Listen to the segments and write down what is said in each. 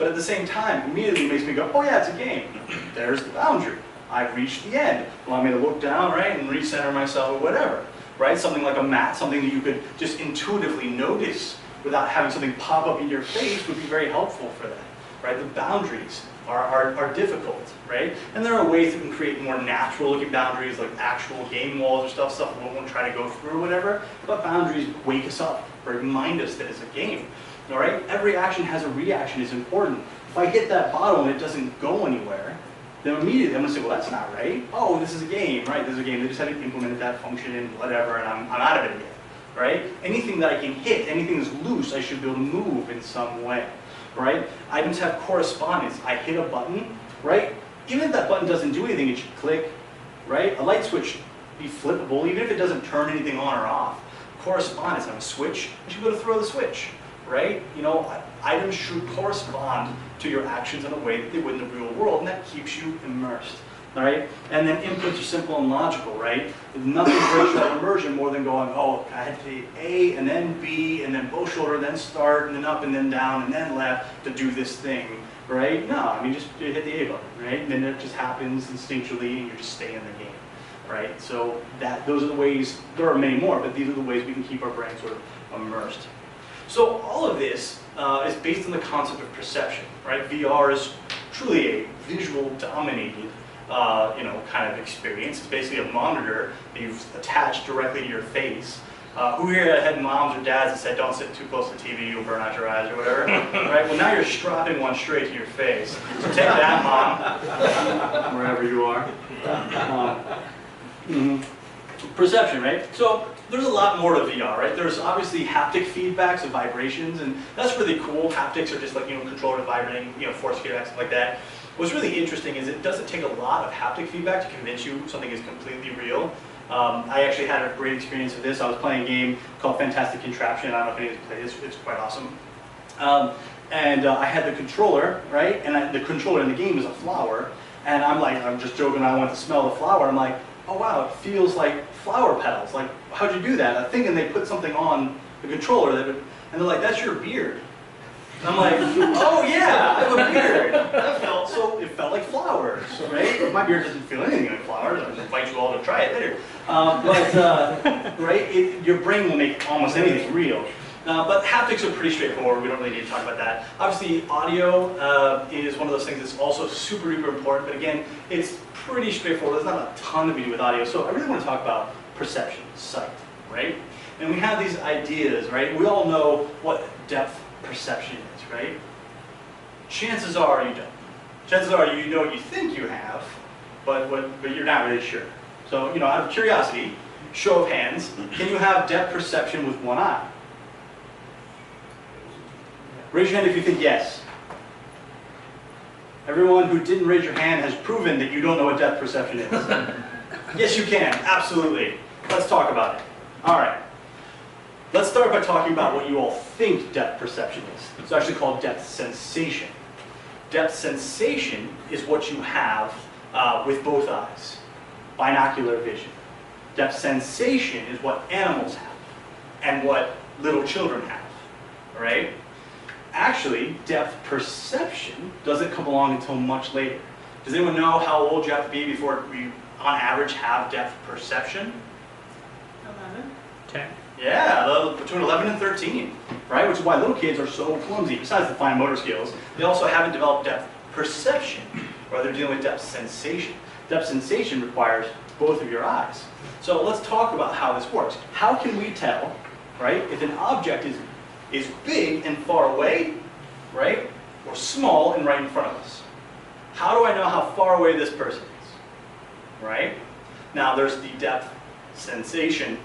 But at the same time, immediately makes me go, oh yeah, it's a game. There's the boundary. I've reached the end. Allow me to look down, right, and recenter myself or whatever, right? Something like a mat, something that you could just intuitively notice without having something pop up in your face would be very helpful for that, right? The boundaries are difficult, right? And there are ways that can create more natural looking boundaries like actual game walls or stuff we won't try to go through or whatever, but boundaries wake us up, remind us that it's a game, all right? Every action has a reaction is important. If I hit that bottle and it doesn't go anywhere, then immediately I'm going to say, well, that's not right. Oh, this is a game, right? This is a game. They just haven't implemented that function and whatever, and I'm out of it again, right? Anything that I can hit, anything that's loose, I should be able to move in some way, right? Items have correspondence. I hit a button, right? Even if that button doesn't do anything, it should click, right? A light switch should be flippable, even if it doesn't turn anything on or off. Correspondence. I'm a switch. I should be able to throw the switch, right? You know, items should correspond to your actions in a way that they would in the real world, and that keeps you immersed, all right? And then inputs are simple and logical, right? Nothing breaks that immersion more than going, oh, I had to hit A, and then B, and then both shoulder, then start, and then up, and then down, and then left to do this thing, right? No, I mean, just hit the A button, right? And then it just happens instinctually, and you just stay in the game, right? So those are the ways, there are many more, but these are the ways we can keep our brain sort of immersed. So all of this is based on the concept of perception, right? VR is truly a visual-dominated, kind of experience. It's basically a monitor that you've attached directly to your face. Who here had moms or dads that said, "Don't sit too close to the TV, you'll burn out your eyes," or whatever? Right? Well, now you're strapping one straight to your face. So take that, mom, wherever you are. Perception, right? So there's a lot more to VR, right? There's obviously haptic feedbacks of vibrations, and that's really cool. Haptics are just like, controller vibrating, force feedback, stuff like that. What's really interesting is it doesn't take a lot of haptic feedback to convince you something is completely real. I actually had a great experience with this. I was playing a game called Fantastic Contraption. I don't know if anyone's played this. It's quite awesome. I had the controller, right? And the controller in the game is a flower. And I'm just joking, I want to smell the flower. I'm like, oh wow, it feels like flower petals. Like, how'd you do that? I'm thinking they put something on the controller and they're like, that's your beard. And I'm like, oh yeah, I have a beard. It felt like flowers, right? My beard doesn't feel anything like flowers. I invite you all to try it later. Right? Your brain will make almost anything real. But haptics are pretty straightforward. We don't really need to talk about that. Obviously, audio is one of those things that's also super important. But again, it's pretty straightforward. There's not a ton that we do with audio. So I really want to talk about perception, sight, right? And we have these ideas, right? We all know what depth perception is, right? Chances are you don't. Chances are you know what you think you have, but you're not really sure. So, out of curiosity, show of hands, can you have depth perception with one eye? Raise your hand if you think yes. Everyone who didn't raise your hand has proven that you don't know what depth perception is. Yes, you can, absolutely. Let's talk about it. All right. Let's start by talking about what you all think depth perception is. It's actually called depth sensation. Depth sensation is what you have with both eyes, binocular vision. Depth sensation is what animals have and what little children have, right? Actually, depth perception doesn't come along until much later. Does anyone know how old you have to be before we, on average, have depth perception? 11. 10. Yeah, between 11 and 13, right? Which is why little kids are so clumsy. Besides the fine motor skills, they also haven't developed depth perception, or they're dealing with depth sensation. Depth sensation requires both of your eyes. So let's talk about how this works. How can we tell, right, if an object is big and far away, right, or small and right in front of us? How do I know how far away this person is, right? Now there's the depth sensation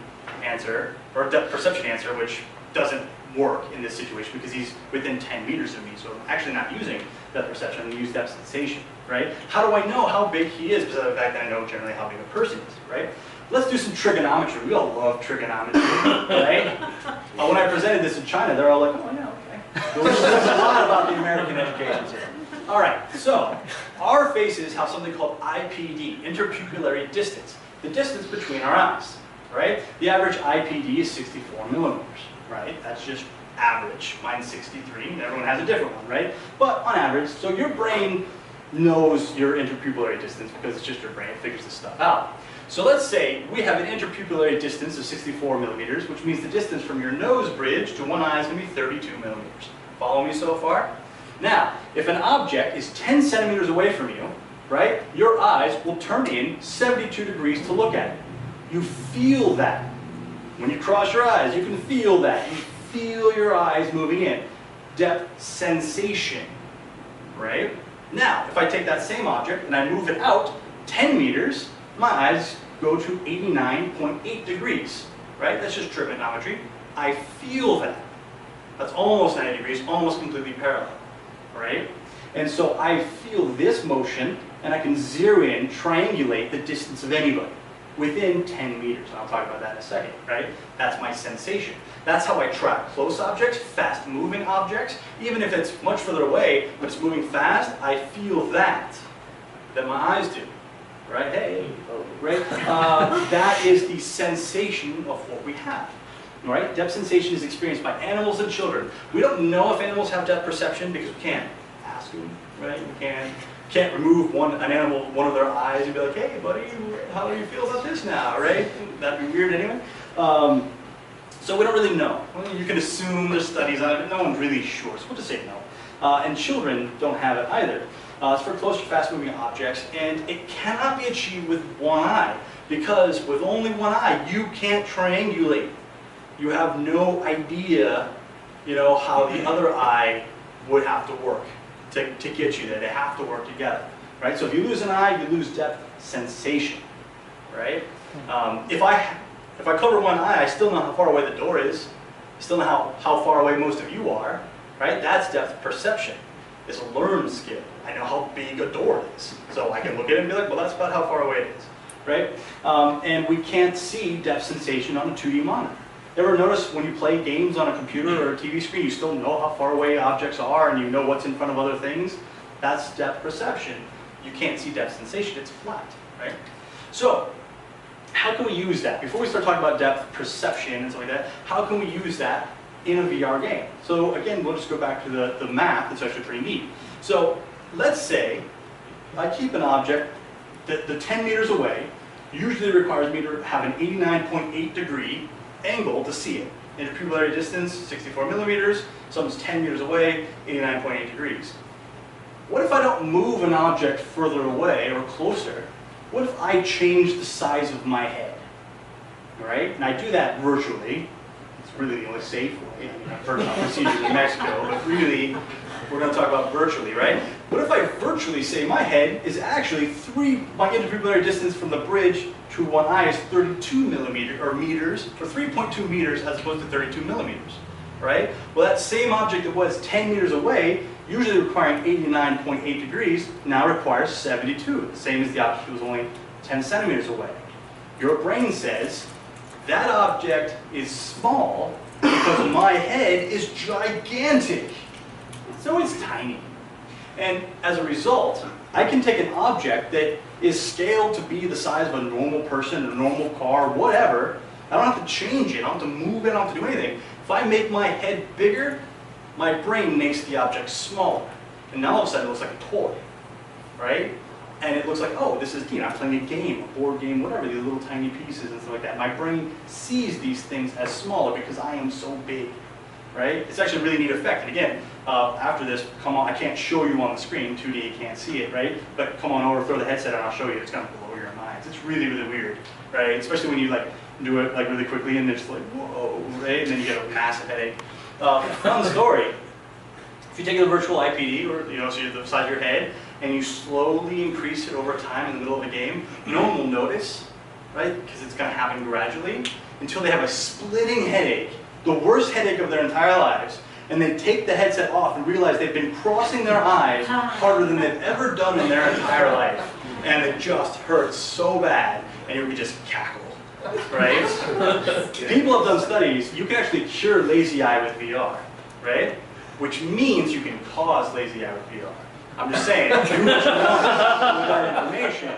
answer, or depth perception answer, which doesn't work in this situation because he's within 10 meters of me, so I'm actually not using depth perception, I'm using depth sensation, right? How do I know how big he is besides the fact that I know generally how big a person is, right? Let's do some trigonometry. We all love trigonometry, right? When I presented this in China, they're all like, oh yeah, okay. There's a lot about the American education system. All right, so our faces have something called IPD, interpupillary distance, the distance between our eyes, right? The average IPD is 64 millimeters, right? That's just average. Mine's 63, and everyone has a different one, right? But on average, so your brain knows your interpupillary distance because it's just your brain, it figures this stuff out. So let's say we have an interpupillary distance of 64 millimeters, which means the distance from your nose bridge to one eye is going to be 32 millimeters. Follow me so far? Now, if an object is 10 centimeters away from you, right, your eyes will turn in 72 degrees to look at it. You feel that. When you cross your eyes, you can feel that. You feel your eyes moving in. Depth sensation, right? Now, if I take that same object and I move it out 10 meters, my eyes go to 89.8 degrees, right? That's just trigonometry. I feel that. That's almost 90 degrees, almost completely parallel, right? And so I feel this motion, and I can zero in, triangulate the distance of anybody within 10 meters. And I'll talk about that in a second, right? That's my sensation. That's how I track close objects, fast-moving objects. Even if it's much further away, but it's moving fast, I feel that my eyes do, right? Hey, right? That is the sensation of what we have. Right? Depth sensation is experienced by animals and children. We don't know if animals have depth perception because we can't ask them, right? We can't remove an animal, one of their eyes and be like, hey buddy, how do you feel about this now, right? That'd be weird anyway. So we don't really know. Well, you can assume there's studies on it, but no one's really sure, so we'll just say no. And children don't have it either. It's for close to fast-moving objects, and it cannot be achieved with one eye, because with only one eye, you can't triangulate. You have no idea, how the other eye would have to work to get you there. They have to work together, right? So if you lose an eye, you lose depth sensation, right? If I cover one eye, I still know how far away the door is. I still know how far away most of you are, right? That's depth perception. It's a learned skill. I know how big a door is. So I can look at it and be like, well, that's about how far away it is, right? And we can't see depth sensation on a 2D monitor. Ever notice when you play games on a computer or a TV screen, you still know how far away objects are and you know what's in front of other things? That's depth perception. You can't see depth sensation, it's flat, right? So, how can we use that? Before we start talking about depth perception and stuff like that, how can we use that in a VR game? So again, we'll just go back to the map. It's actually pretty neat. So, let's say I keep an object the 10 meters away, usually requires me to have an 89.8 degree angle to see it. Interpupillary distance, 64 millimeters. Something's 10 meters away, 89.8 degrees. What if I don't move an object further away or closer? What if I change the size of my head? Right? And I do that virtually. It's really the only safe way. I mean, I've heard about procedures in Mexico, but really, we're going to talk about virtually, right? What if I virtually say my head is actually my interpupillary distance from the bridge to one eye is 32 meters, or 3.2 meters as opposed to 32 millimeters, right? Well, that same object that was 10 meters away, usually requiring 89.8 degrees, now requires 72, the same as the object that was only 10 centimeters away. Your brain says, that object is small because my head is gigantic. So it's tiny. And as a result, I can take an object that is scaled to be the size of a normal person, a normal car, whatever. I don't have to change it, I don't have to move it, I don't have to do anything. If I make my head bigger, my brain makes the object smaller. And now all of a sudden it looks like a toy, right? And it looks like, oh, this is, I'm playing a game, a board game, whatever, these little tiny pieces and stuff like that. My brain sees these things as smaller because I am so big, right? It's actually a really neat effect. And again, after this, come on, I can't show you on the screen, 2D, you can't see it, right? But come on over, throw the headset on, I'll show you. It's going to blow your minds. It's really, really weird, right? Especially when you do it really quickly and it's like, whoa, right? And then you get a massive headache. Fun story. If you take a virtual IPD, or so you're the size of your head, and you slowly increase it over time in the middle of the game, no one will notice, right? Because it's going to happen gradually until they have a splitting headache, the worst headache of their entire lives, and they take the headset off and realize they've been crossing their eyes harder than they've ever done in their entire life, and it just hurts so bad, and you would just cackle, right? People have done studies. You can actually cure lazy eye with VR, right? Which means you can cause lazy eye with VR. I'm just saying, do what you want with that information,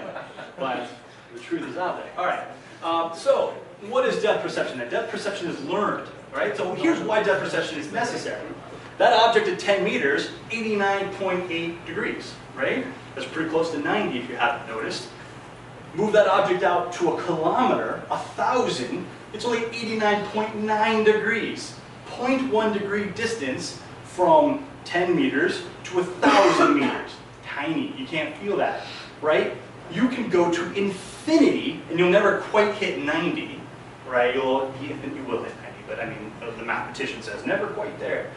but the truth is out there. All right, so what is depth perception? Now, depth perception is learned. right? So here's why depth perception is necessary. That object at 10 meters, 89.8 degrees, right? That's pretty close to 90 if you haven't noticed. Move that object out to a kilometer, 1,000, it's only 89.9 degrees. 0.1 degree distance from 10 meters to 1,000 meters. Tiny, you can't feel that, right? You can go to infinity and you'll never quite hit 90, right? You will hit 90, but I mean, the mathematician says never quite there.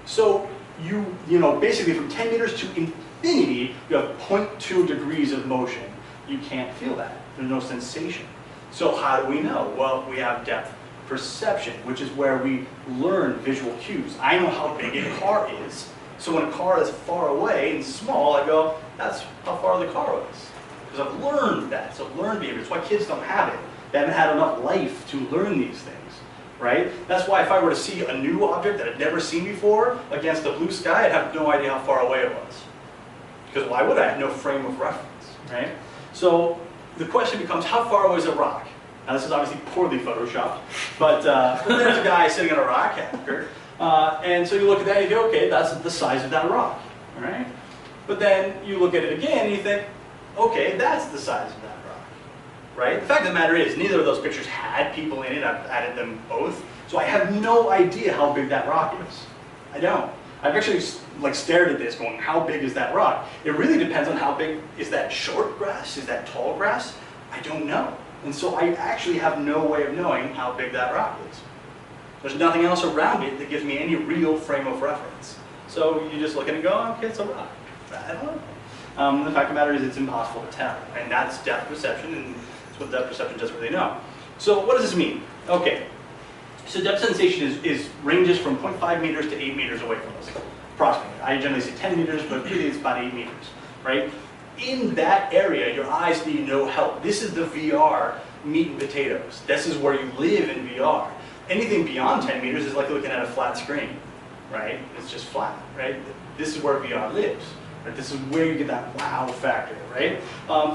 So you know, basically from 10 meters to infinity, you have 0.2 degrees of motion. You can't feel that. There's no sensation. So how do we know? Well, we have depth perception, which is where we learn visual cues. I know how big a car is. So when a car is far away and small, I go, that's how far the car was. Because I've learned that. So learned behavior. That's why kids don't have it. They haven't had enough life to learn these things, right? That's why if I were to see a new object that I'd never seen before against the blue sky, I'd have no idea how far away it was. Because why would I? I have no frame of reference, right? So the question becomes, how far away is a rock? Now this is obviously poorly photoshopped, but there's a guy sitting on a rock, and so you look at that and you go, okay, that's the size of that rock, all right? But then you look at it again and you think, okay, that's the size of that rock, right? The fact of the matter is, neither of those pictures had people in it. I've added them both, so I have no idea how big that rock is. I don't. I've actually stared at this going, how big is that rock? It really depends on how big, is that short grass? Is that tall grass? I don't know. And so I actually have no way of knowing how big that rock is. There's nothing else around it that gives me any real frame of reference. So you just look at it and go, okay, it's a rock. I don't know. The fact of the matter is it's impossible to tell. And that's depth perception, and that's what depth perception doesn't really know. So what does this mean? Okay. So depth sensation ranges from 0.5 meters to 8 meters away from us, approximately. I generally say 10 meters, but really it's about 8 meters, right? In that area, your eyes need no help. This is the VR meat and potatoes. This is where you live in VR. Anything beyond 10 meters is like looking at a flat screen, right? It's just flat, right? This is where VR lives. Right? This is where you get that wow factor, right?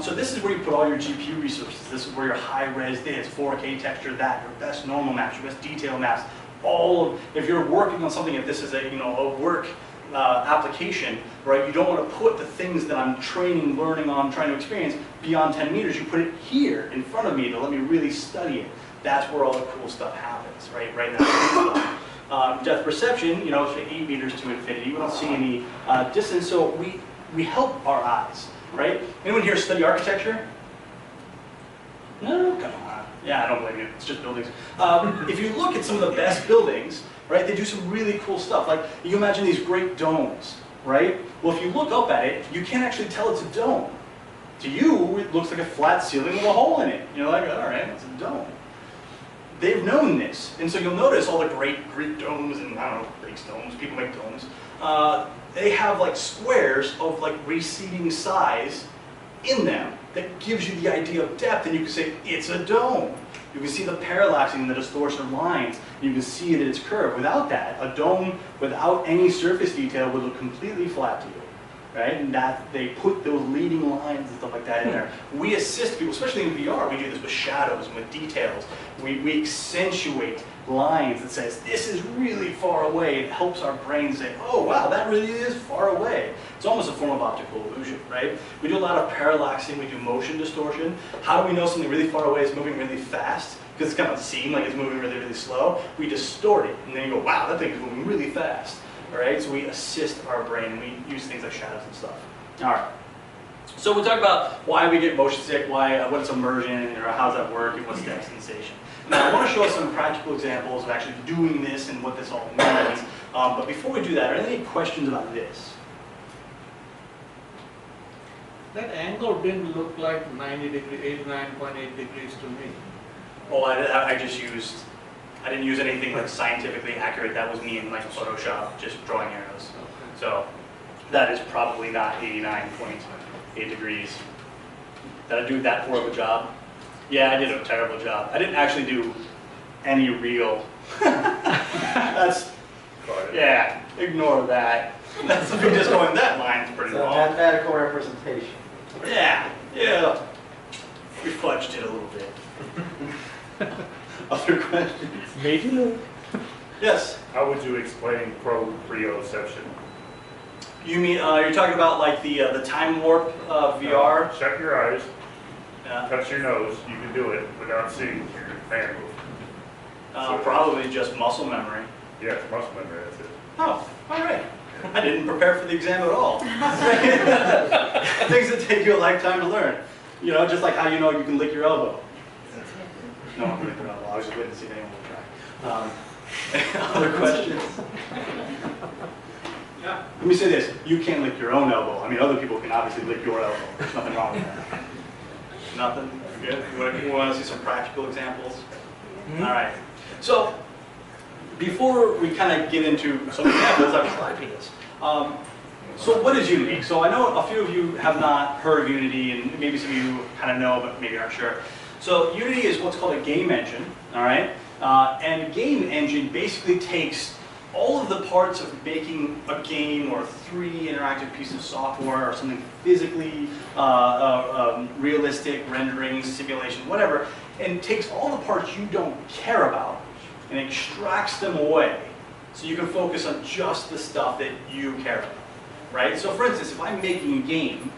So this is where you put all your GPU resources. This is where your high-res this, 4K texture that, your best normal maps, your best detail maps. If you're working on something, if this is a work application, right? You don't want to put the things that I'm training, learning on, trying to experience beyond 10 meters. You put it here in front of me to let me really study it. That's where all the cool stuff happens, right? Right now. Depth perception, it's 8 meters to infinity. We don't see any distance, so we help our eyes, right? Anyone here study architecture? No, come on. Yeah, I don't blame you. It's just buildings. If you look at some of the best buildings, right, they do some really cool stuff. Like, you imagine these great domes, right? Well, if you look up at it, you can't actually tell it's a dome. To you, it looks like a flat ceiling with a hole in it. You're like, all right, it's a dome. They've known this, and so you'll notice all the great Greek domes and, I don't know, Greek domes, people make domes. They have like squares of like receding size in them that gives you the idea of depth, and you can say, it's a dome. You can see the parallaxing and the distortion of lines. You can see it at its curve. Without that, a dome without any surface detail would look completely flat to you, right? And that they put those leading lines and stuff like that in there. We assist people, especially in VR, we do this with shadows and with details. We accentuate lines that says, this is really far away. It helps our brain say, oh wow, that really is far away. It's almost a form of optical illusion, right? We do a lot of parallaxing, we do motion distortion. How do we know something really far away is moving really fast? Because it's going to seem like it's moving really, really slow. We distort it, and then you go, wow, that thing is moving really fast. All right, so we assist our brain, and we use things like shadows and stuff. All right. So we talk about why we get motion sick, what's immersion, or how does that work, and what's depth sensation. Now, I want to show us some practical examples of actually doing this and what this all means. But before we do that, are there any questions about this? That angle didn't look like 90 degrees, 89.8 degrees to me. Well, I didn't use anything like scientifically accurate. That was me in like Photoshop, just drawing arrows. Okay. So that is probably not 89.8 degrees. Did I do that poor of a job? Yeah, I did a terrible job. I didn't actually do any real. Yeah, ignore that. That's me just going, that line's pretty long. Mathematical representation. Yeah. We fudged it a little bit. Other questions? Made you look. Yes. How would you explain proprioception? You mean you're talking about like the time warp VR? Shut your eyes, Yeah. touch your nose. You can do it without seeing your hand move. Probably just muscle memory. Yeah, it's muscle memory. That's it. Oh, all right. I didn't prepare for the exam at all. Things that take you a lifetime to learn. You know, just like how you know you can lick your elbow. No one can lick their elbow. I was just waiting to see if anyone would try. Other questions? Yeah. Let me say this. You can't lick your own elbow. I mean, other people can obviously lick your elbow. There's nothing wrong with that. Nothing? Good? You want to see some practical examples? Mm-hmm. All right. So, before we kind of get into some examples, I have a slide for this. So what is Unity? So I know a few of you have not heard of Unity, and maybe some of you kind of know, but maybe aren't sure. So Unity is what's called a game engine, all right? And a game engine basically takes all of the parts of making a game or a 3D interactive piece of software or something physically realistic, rendering, simulation, whatever, and takes all the parts you don't care about and extracts them away so you can focus on just the stuff that you care about, right? So for instance, if I'm making a game,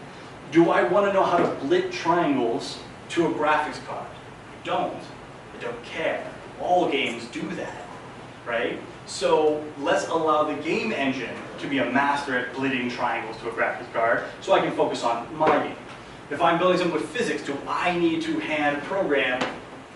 do I want to know how to blit triangles to a graphics card? I don't. I don't care. All games do that, right? So let's allow the game engine to be a master at blitting triangles to a graphics card so I can focus on my game. If I'm building something with physics, do I need to hand program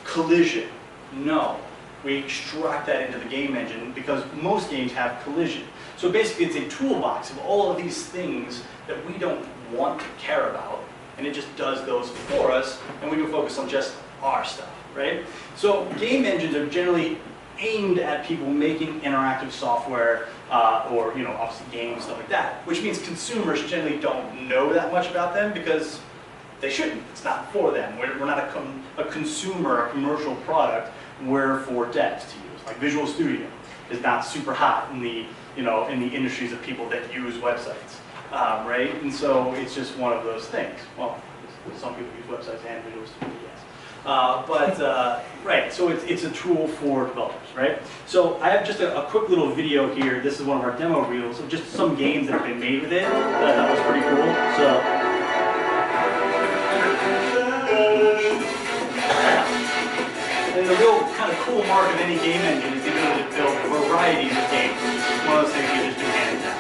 collision? No. We extract that into the game engine because most games have collision. So basically it's a toolbox of all of these things that we don't want to care about, and it just does those for us, and we can focus on just our stuff, right? So game engines are generally aimed at people making interactive software or, you know, obviously games, stuff like that, which means consumers generally don't know that much about them because they shouldn't. It's not for them. We're not a consumer, a commercial product. We're for devs to use. Like Visual Studio is not super hot in the, you know, in the industries of people that use websites, right? And so it's just one of those things. Well, some people use websites and Visual Studio, yes. Right, so it's a tool for developers, right? So I have just a quick little video here. This is one of our demo reels of just some games that have been made with it that I thought was pretty cool. So. And the real kind of cool mark of any game engine is the ability to build varieties of games. It's one of those things you just do hands down.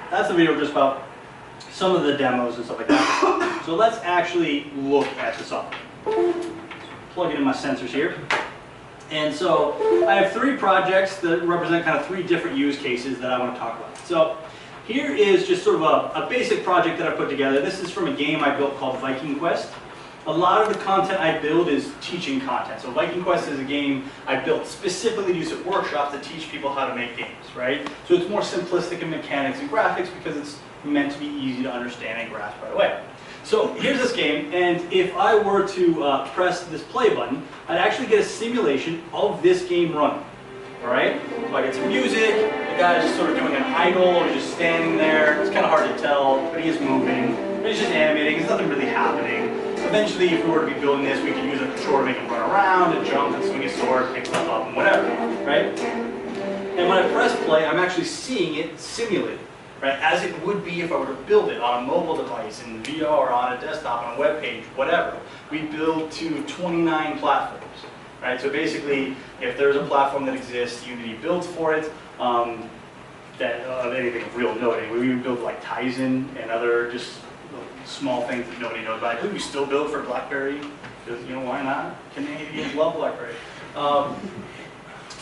That's the video just about some of the demos and stuff like that. So let's actually look at the software. Plug in my sensors here. And so I have 3 projects that represent kind of 3 different use cases that I want to talk about. So here is just sort of a basic project that I put together. This is from a game I built called Viking Quest. A lot of the content I build is teaching content. So Viking Quest is a game I built specifically to use at workshops to teach people how to make games, right? So it's more simplistic in mechanics and graphics because it's meant to be easy to understand and grasp right away. So here's this game, and if I were to press this play button, I'd actually get a simulation of this game running, all right? So I get some music, the guy's just sort of doing an idle, or just standing there. It's kind of hard to tell, but he is moving. But he's just animating, there's nothing really happening. Eventually, if we were to be building this, we could use a controller to make him run around and jump and swing his sword, pick stuff up, and whatever, right? And when I press play, I'm actually seeing it simulated, right? As it would be if I were to build it on a mobile device, in VR, on a desktop, on a web page, whatever. We build to 29 platforms, right? So basically, if there's a platform that exists, Unity builds for it. Anything of real note, we even build like Tizen and other just small things that nobody knows about. I believe we still build for BlackBerry, because, you know, why not? Canadians love BlackBerry.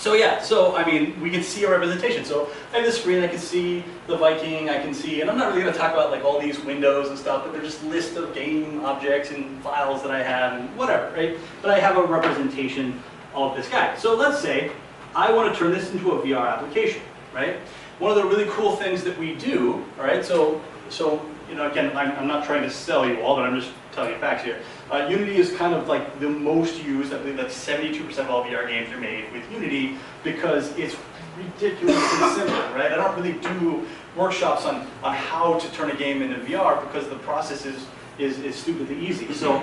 So yeah, so I mean, we can see a representation. So I have this screen, I can see the Viking, I can see, and I'm not really going to talk about like all these windows and stuff, but they're just lists of game objects and files that I have and whatever, right? But I have a representation of this guy. So let's say I want to turn this into a VR application, right? One of the really cool things that we do, all right, so you know, again, I'm not trying to sell you all, but I'm just telling you facts here. Unity is kind of like the most used. I believe that 72% of all VR games are made with Unity because it's ridiculously simple, right? I don't really do workshops on how to turn a game into VR because the process is stupidly easy. So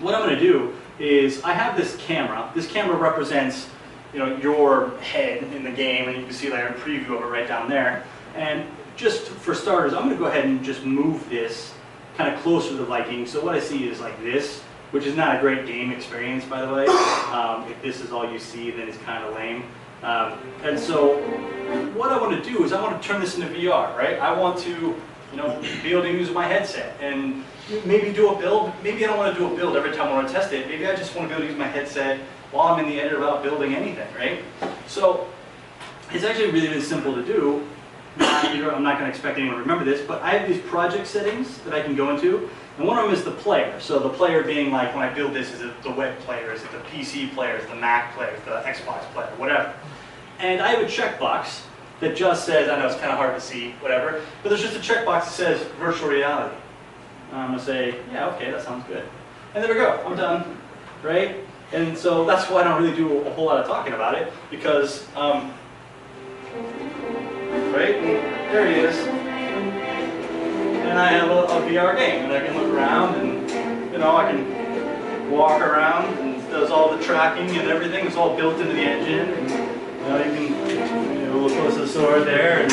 what I'm going to do is I have this camera. This camera represents, you know, your head in the game, and you can see like a preview of it right down there. And just for starters, I'm going to go ahead and just move this kind of closer to the Viking. So what I see is like this, which is not a great game experience, by the way. If this is all you see, then it's kind of lame. And so what I want to do is I want to turn this into VR, right? I want to, you know, be able to use my headset and maybe do a build. Maybe I don't want to do a build every time I want to test it. Maybe I just want to be able to use my headset while I'm in the editor without building anything, right? So it's actually really simple to do. I'm not going to expect anyone to remember this, but I have these project settings that I can go into, and one of them is the player. So the player being like, when I build this, is it the web player, is it the PC player, is it the Mac player, is it the Xbox player, whatever. And I have a checkbox that just says, I know it's kind of hard to see, whatever, but there's just a checkbox that says virtual reality. I'm going to say, yeah, okay, that sounds good. And there we go, I'm done, right? And so that's why I don't really do a whole lot of talking about it, because right? And there he is. And I have a VR game, and I can look around, and you know, I can walk around, and it does all the tracking and everything. It's all built into the engine, and you know, you can look close to the sword there and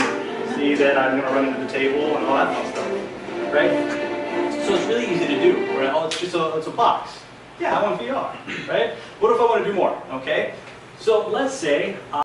see that I'm going to run into the table and all that fun stuff, right? So it's really easy to do, right? Oh, it's just it's a box. Yeah, I want VR, right? What if I want to do more? Okay, so let's say